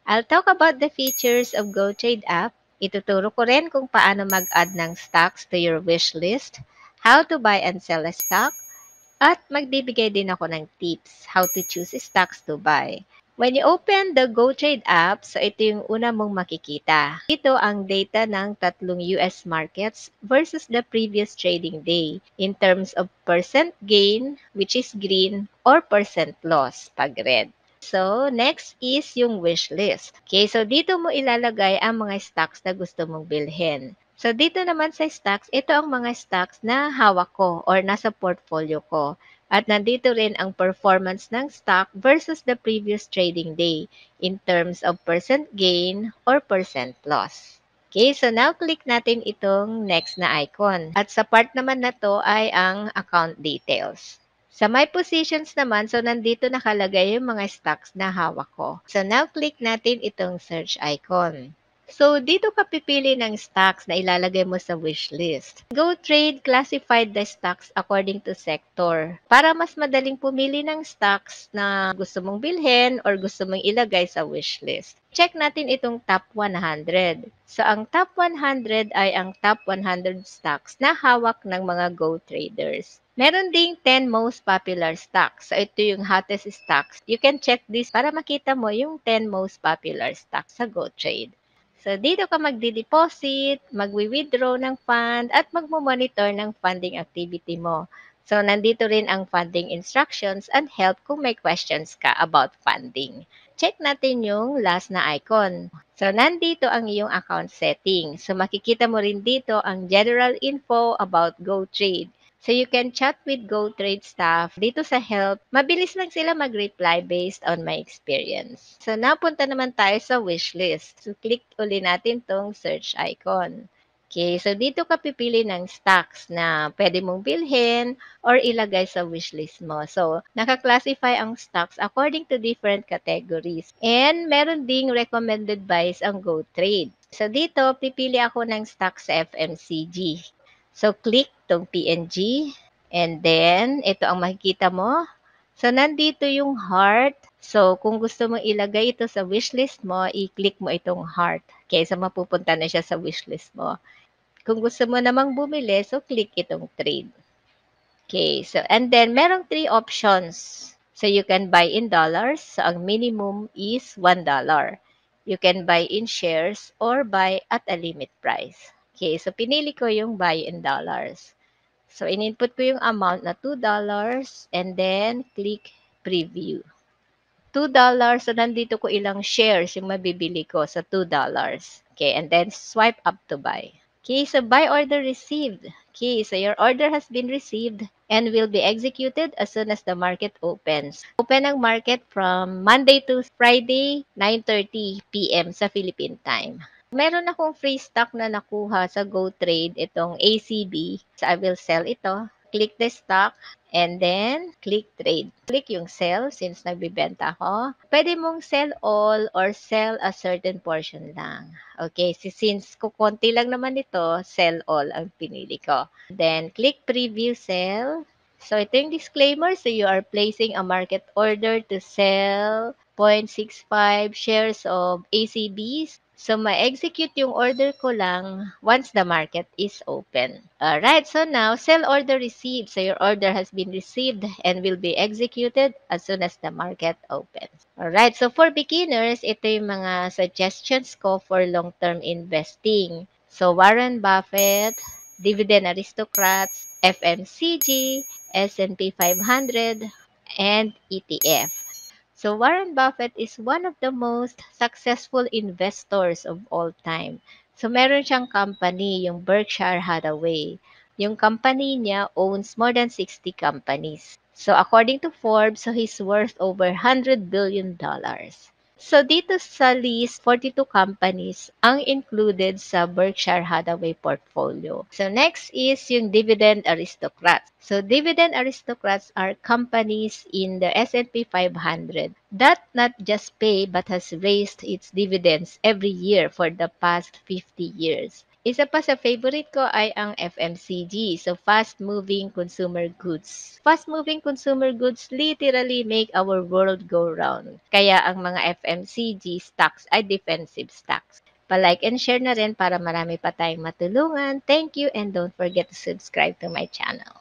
I'll talk about the features of GoTrade app. Ituturo ko rin kung paano mag-add ng stocks to your wish list, how to buy and sell a stock, at magbibigay din ako ng tips how to choose stocks to buy. When you open the GoTrade app, so ito yung una mong makikita. Ito ang data ng tatlong US markets versus the previous trading day in terms of percent gain, which is green, or percent loss, pag red. So, next is yung wish list. Okay, so dito mo ilalagay ang mga stocks na gusto mong bilhin. So, dito naman sa stocks, ito ang mga stocks na hawak ko or nasa portfolio ko. At nandito rin ang performance ng stock versus the previous trading day in terms of percent gain or percent loss. Okay, so now click natin itong next na icon. At sa part naman na to ay ang account details. Sa My Positions naman, so nandito nakalagay yung mga stocks na hawak ko. So now click natin itong search icon. So, dito ka pipili ng stocks na ilalagay mo sa wishlist. GoTrade classified the stocks according to sector para mas madaling pumili ng stocks na gusto mong bilhin or gusto mong ilagay sa wishlist. Check natin itong top 100. So, ang top 100 ay ang top 100 stocks na hawak ng mga Go traders. Meron ding 10 most popular stocks. So, ito yung hottest stocks. You can check this para makita mo yung 10 most popular stocks sa GoTrade. So, dito ka magdi-deposit, magwi-withdraw ng fund, at magmo-monitor ng funding activity mo. So, nandito rin ang funding instructions and help kung may questions ka about funding. Check natin yung last na icon. So, nandito ang iyong account setting. So, makikita mo rin dito ang general info about GoTrade. So, you can chat with GoTrade staff dito sa help. Mabilis lang sila mag-reply based on my experience. So, napunta naman tayo sa wishlist. So, click uli natin tong search icon. Okay, so dito ka pipili ng stocks na pwede mong bilhin or ilagay sa wishlist mo. So, naka-classify ang stocks according to different categories. And meron ding recommended buys ang GoTrade. So, dito, pipili ako ng stocks sa FMCG. So, click tong PNG. And then, ito ang makikita mo. So, nandito yung heart. So, kung gusto mong ilagay ito sa wishlist mo, i-click mo itong heart. Okay, so mapupunta na siya sa wishlist mo. Kung gusto mo namang bumili, so click itong trade. Okay, so, and then, merong 3 options. So, you can buy in dollars. So, ang minimum is $1. You can buy in shares or buy at a limit price. Okay, so pinili ko yung buy in dollars. So, in-input ko yung amount na $2 and then click preview. $2, so nandito ko ilang shares yung mabibili ko sa $2. Okay, and then swipe up to buy. Okay, so buy order received. Okay, so your order has been received and will be executed as soon as the market opens. Open ang market from Monday to Friday, 9:30 p.m. sa Philippine time. Meron akong free stock na nakuha sa GoTrade, itong ACB. So, I will sell ito. Click the stock and then click trade. Click yung sell since nagbibenta ako. Pwede mong sell all or sell a certain portion lang. Okay, since kukonti lang naman ito, sell all ang pinili ko. Then, click preview sell. So, ito yung disclaimer. So, you are placing a market order to sell 0.65 shares of ACBs. So, ma-execute yung order ko lang once the market is open. Alright, so now, sell order received. So, your order has been received and will be executed as soon as the market opens. Alright, so for beginners, ito yung mga suggestions ko for long-term investing. So, Warren Buffett, Dividend Aristocrats, FMCG, S&P 500, and ETF. So Warren Buffett is one of the most successful investors of all time. So meron siyang company, yung Berkshire Hathaway. Yung company niya owns more than 60 companies. So according to Forbes, so he's worth over $100 billion. So dito sa list, 42 companies ang included sa Berkshire Hathaway portfolio. So next is yung Dividend Aristocrats. So Dividend Aristocrats are companies in the S&P 500 that not just pay but has raised its dividends every year for the past 50 years. Isa pa sa favorite ko ay ang FMCG, so fast-moving consumer goods. Fast-moving consumer goods literally make our world go round. Kaya ang mga FMCG stocks ay defensive stocks. Pa-like and share na rin para marami pa tayong matulungan. Thank you and don't forget to subscribe to my channel.